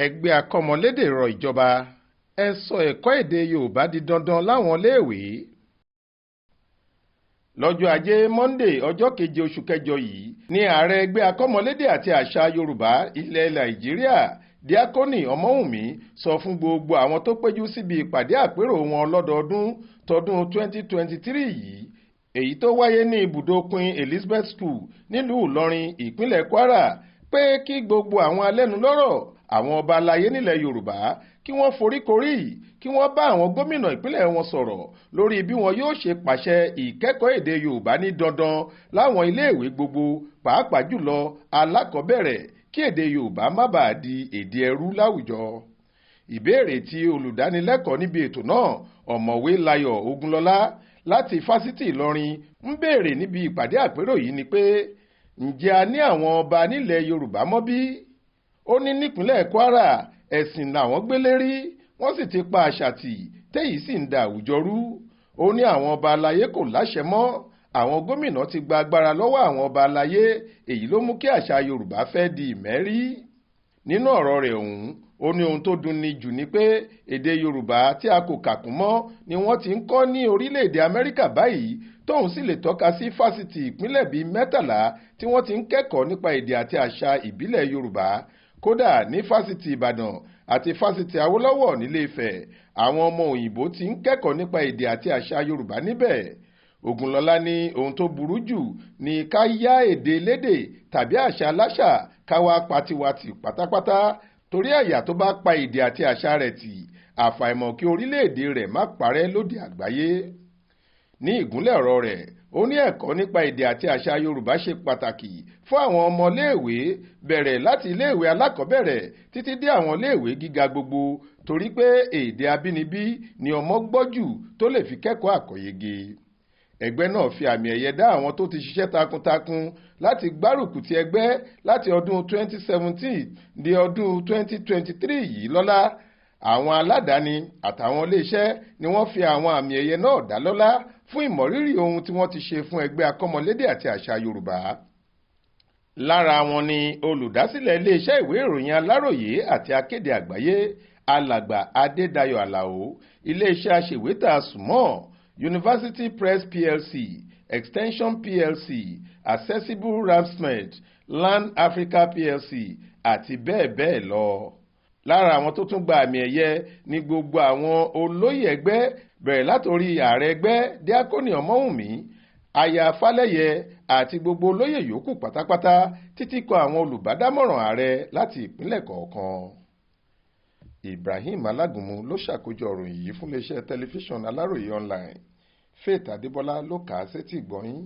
Ẹgbẹ Akọmọlede rọ ìjọba ẹ sọ ẹ̀kọ́ èdè Yorùbá di dandan láwọn iléèwé. Lọ́jọ́ Ajé Monday ọjọ́ 7 oṣù kẹjọ yìí ni ààrẹ ẹgbẹ́ Akọmọlede àti àṣà Yorùbá ilẹ̀ Nàìjíríà Díákónì Ọmọ́wùnmí sọ fún gbogbo àwọn tó péjú síbi ìpàdé àpérò wọn lọ́dọọdún tọdún 2023 yìí èyí tó wáyé ní ibùdó Queen Elizabeth School nílùú Ìlọrin ìpínlẹ̀ Kwara pé kí gbogbo àwọn alẹ́nulọ́rọ̀ àwọn ọba aláyé nílẹ̀ Yorùbá kí wọ́n foríkorí kí wọ́n bá àwọn gómìnà ìpínlẹ̀ wọn sọ̀rọ̀ lórí bí wọn yóò ṣe pàṣẹ ìkẹ́kọ̀ọ́ èdè Yorùbá ní dandan láwọn iléèwé gbogbo pàápàá jùlọ alákọ̀ọ́bẹ̀rẹ̀ kí èdè Yorùbá má bàa di èdè ẹrú láwùjọ. Ìbéèrè tí olùdánilẹ́kọ̀ọ́ níbi ètò náà ọ̀mọ̀wé Láyọ̀ Ogunlọ́lá láti fásitì Ìlọrin ń béèrè níbi ìpàdé àpérò yìí ni pé ǹjẹ́ a ní àwọn ọba nílẹ̀ Yorùbá mọ́ bí? Ó ní nípínlẹ̀ Kwara ẹ̀sìn làwọn gbélé rí wọ́n sì ti pa àṣà tì téyìí sì ń da àwùjọ rú. Ó ní àwọn ọba aláyé kò láṣẹ mọ́ àwọn gómìnà ti gba agbára lọ́wọ́ àwọn ọba aláyé èyí ló mú kí àṣà Yorùbá fẹ́ di ìmẹ́rí. Nínú ọ̀rọ̀ rẹ̀ ọ̀hún ó ní ohun tó dunni jù ni pé èdè Yorùbá tí a kò kàkún mọ́ ni wọ́n ti ń kọ́ ní orílẹ̀-èdè Amẹ́ríkà báyìí tóun sì lè tọ́ka sí fásitì ìpínlẹ̀ bíi 13 tí wọ́n ti ń kẹ́kọ̀ọ́ nípa èdè àti àṣà ìbílẹ̀ Yorùbá. Kódà ní fásitì Ìbàdàn àti fásitì Awólọ́wọ̀ nílé Ifẹ̀ àwọn ọmọ òyìnbó ti ń kẹ́kọ̀ọ́ nípa èdè àti àṣà Yorùbá níbẹ̀. Ògúnlọ́lá ní ohun tó burú jù ní ká yá èdè lédè tàbí àṣà aláṣà ká wá patiwati pátápátá torí àyà tó bá pa èdè àti àṣà rẹ̀ tì àfàìmọ̀ kí orílẹ̀-èdè rẹ̀ má parẹ́ lóde àgbáyé. Ní ìgúnlẹ̀ ọ̀rọ̀ rẹ̀ ó ní ẹ̀kọ́ nípa èdè àti àṣà Yorùbá ṣe pàtàkì fún àwọn ọmọléèwé bẹ̀rẹ̀ láti iléèwé alákọ̀ọ́bẹ̀rẹ̀ títí dé àwọn iléèwé gíga gbogbo torí pé èdè abínibí ni ọmọ gbọ́ jù tó lè fi kẹ́kọ̀ọ́ àkọ́yege. Ẹgbẹ́ náà fi àmì ẹ̀yẹ dá àwọn tó ti ṣiṣẹ́ takuntakun láti gbárùkù ti ẹgbẹ́ láti ọdún 2017 di ọdún 2023 yìí lọ́lá. Àwọn aládàáni àtàwọn iléeṣẹ́ ni wọ́n fi àwọn àmì ẹ̀yẹ náà dá lọ́lá fún ìmọ̀rírì ohun tí wọ́n ti ṣe fún ẹgbẹ́ Akọmọlédè àti àṣà Yorùbá. Lára wọn ni olùdásílẹ̀ iléeṣẹ́ ìwé ìròyìn Aláròyé àti akéde àgbáyé alàgbà Adédayọ̀ Àlàó, iléeṣẹ́ aṣèwétà Sùmọ́, University Press PLC, Extension PLC, Accessible Ramsmed, Land Africa PLC àti bẹ́ẹ̀ bẹ́ẹ̀ lọ. Lára àwọn tó tún gba àmì ẹ̀yẹ ní gbogbo àwọn olóyè ẹgbẹ́ bẹ̀rẹ̀ látòrí ààrẹ ẹgbẹ́ Díákónì Ọmọ́wùnmí, aya Fálẹ́yẹ àti gbogbo olóyè yòókù pátápátá títí kan àwọn olùbádámọ̀ràn ààrẹ láti ìpínlẹ̀ kọ̀ọ̀kan. Ibrahim Alágúnmu ló ṣàkójọ ìròyìn yìí fún iléeṣẹ́ tẹlifíṣàn Aláròyé online. Faith Adébọ́lá ló kà á sétí ìgbọ́ yín.